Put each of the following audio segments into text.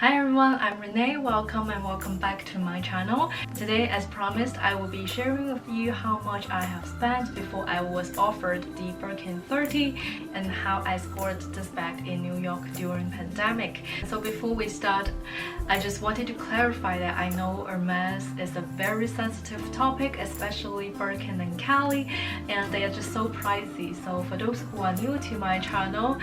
Hi everyone, I'm Renee. Welcome back to my channel. Today, as promised, I will be sharing with you how much I have spent before I was offered the Birkin 30 and how I scored this bag in New York during pandemic. So before we start, I just wanted to clarify that I know Hermes is a very sensitive topic, especially Birkin and Kelly, and they are just so pricey. So for those who are new to my channel,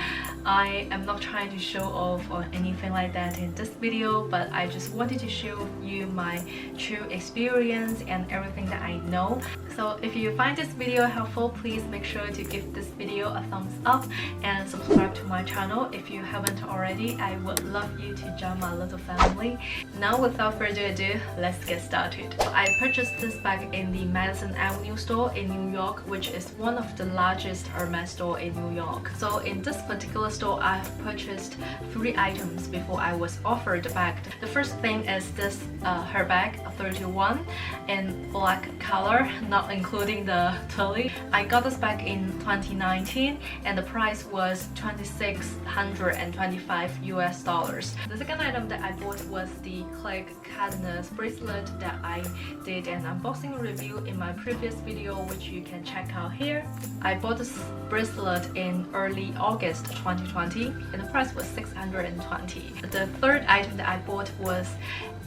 I am not trying to show off or anything like that in this video, but I just wanted to share with you my true experience and everything that I know. So if you find this video helpful, please make sure to give this video a thumbs up and subscribe to my channel if you haven't already. I would love you to join my little family. Now without further ado, let's get started. I purchased this bag in the Madison Avenue store in New York, which is one of the largest Hermes store in New York. So in this particular store, I have purchased 3 items before I was offered the bag. The first thing is this her bag 31 in black color, not including the tully. I got this bag in 2019 and the price was $2,625 US. The second item that I bought was the click cadenas bracelet that I did an unboxing review in my previous video, which you can check out here. I bought this bracelet in early August 2020 and the price was $620. The third item that I bought was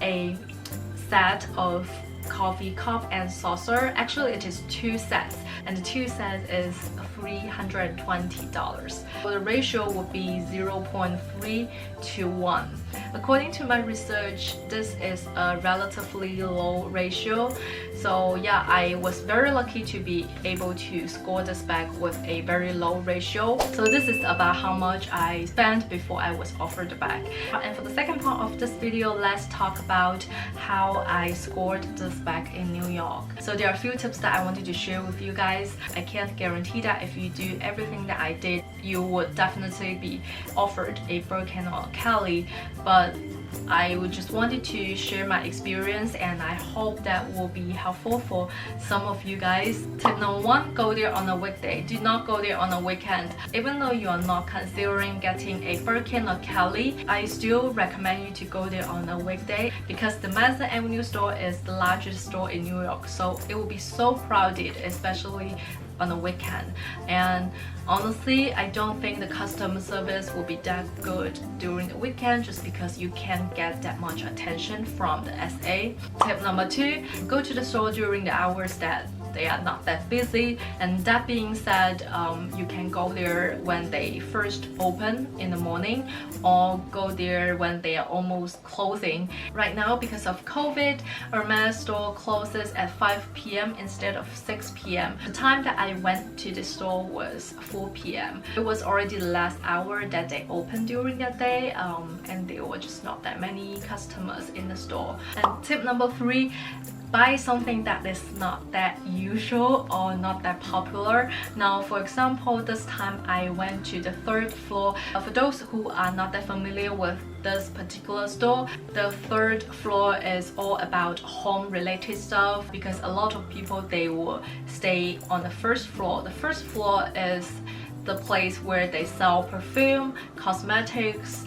a set of coffee cup and saucer. Actually, it is 2 sets, and the 2 sets is $320. So the ratio would be 0.3 to 1. According to my research, this is a relatively low ratio. So yeah, I was very lucky to be able to score this bag with a very low ratio. So this is about how much I spent before I was offered the bag. And for the second part of this video, let's talk about how I scored this bag in New York. So there are a few tips that I wanted to share with you guys. I can't guarantee that if you do everything that I did, you would definitely be offered a Birkin or a Kelly, but I would just wanted to share my experience and I hope that will be helpful for some of you guys. Tip number 1, go there on a weekday. Do not go there on a weekend. Even though you are not considering getting a Birkin or Kelly, I still recommend you to go there on a weekday because the Madison Avenue store is the largest store in New York, so it will be so crowded, especially on a weekend. And honestly, I don't think the customer service will be that good during the weekend just because you can't get that much attention from the SA. Tip number 2, go to the store during the hours that they are not that busy. And that being said, you can go there when they first open in the morning or go there when they are almost closing. Right now, because of COVID, Hermes store closes at 5 p.m. instead of 6 p.m. The time that I went to the store was 4 p.m. It was already the last hour that they opened during that day, and there were just not that many customers in the store. And tip number 3, buy something that is not that usual or not that popular. Now, for example, this time I went to the 3rd floor. For those who are not that familiar with this particular store, the 3rd floor is all about home related stuff because a lot of people, they will stay on the 1st floor. The 1st floor is the place where they sell perfume, cosmetics,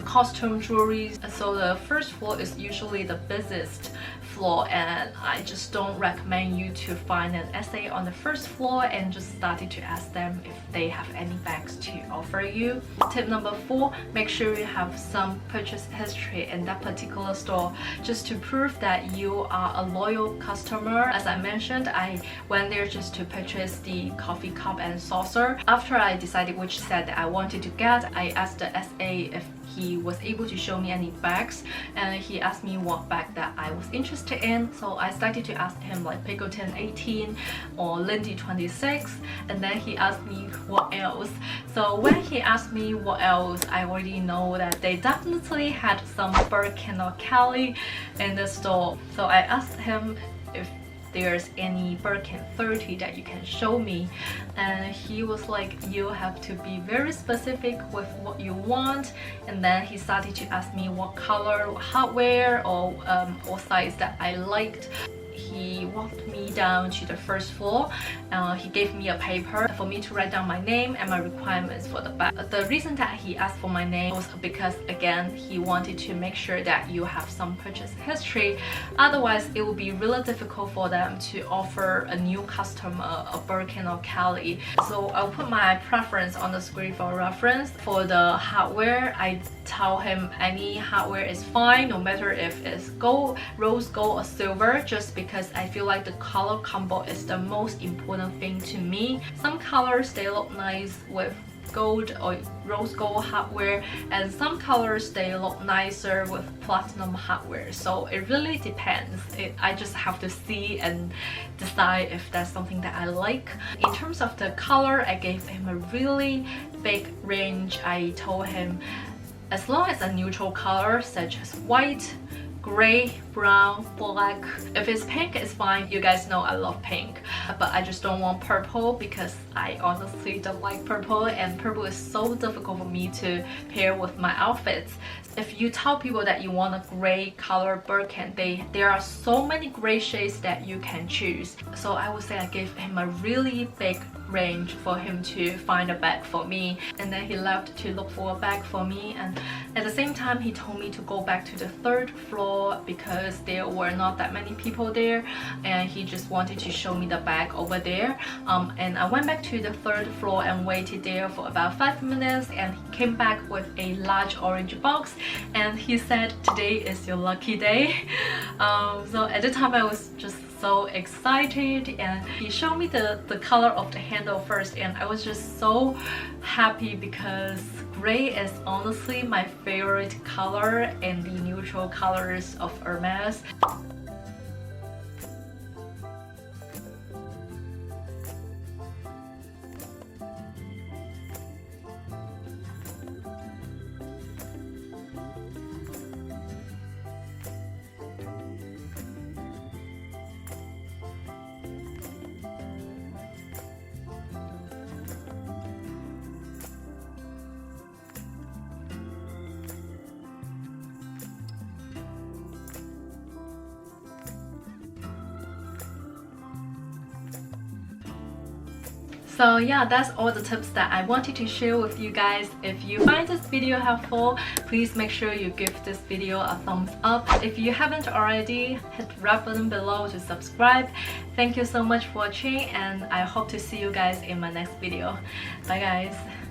costume jewelry. So the 1st floor is usually the busiest floor, and I just don't recommend you to find an SA on the 1st floor and just started to ask them if they have any bags to offer you. Tip number 4, make sure you have some purchase history in that particular store just to prove that you are a loyal customer. As I mentioned, I went there just to purchase the coffee cup and saucer. After I decided which set that I wanted to get, I asked the SA if he was able to show me any bags, and he asked me what bag that I was interested in. So I started to ask him like Picotin 18 or Lindy 26, and then he asked me what else. So when he asked me what else, I already know that they definitely had some Birkin or Kelly in the store. So I asked him if there's any Birkin 30 that you can show me, and he was like, you have to be very specific with what you want. And then he started to ask me what color, hardware, or size that I liked. he walked me down to the first floor. He gave me a paper for me to write down my name and my requirements for the bag. The reason that he asked for my name was because, again, he wanted to make sure that you have some purchase history. Otherwise, it would be really difficult for them to offer a new customer a Birkin or Kelly. So I'll put my preference on the screen for reference. For the hardware, I tell him any hardware is fine, no matter if it's gold, rose gold or silver, just because I feel like the color combo is the most important thing to me. Some colors, they look nice with gold or rose gold hardware, and some colors they look nicer with platinum hardware. So it really depends. I just have to see and decide if that's something that I like. In terms of the color, I gave him a really big range. I told him as long as a neutral color such as white, gray, brown, black. If it's pink, it's fine. You guys know I love pink, but I just don't want purple because I honestly don't like purple, and purple is so difficult for me to pair with my outfits. If you tell people that you want a gray color Birkin, there are so many gray shades that you can choose. So I would say I gave him a really big range for him to find a bag for me, and then he left to look for a bag for me. And at the same time, he told me to go back to the third floor because there were not that many people there, and he just wanted to show me the bag over there. And I went back to the third floor and waited there for about 5 minutes, and he came back with a large orange box, and he said, "Today is your lucky day." So at the time I was just so excited, and he showed me the color of the handle first, and I was just so happy because gray is honestly my favorite color in the neutral colors of Hermes. So yeah, that's all the tips that I wanted to share with you guys. If you find this video helpful, please make sure you give this video a thumbs up. If you haven't already, hit the red button below to subscribe. Thank you so much for watching, and I hope to see you guys in my next video. Bye guys.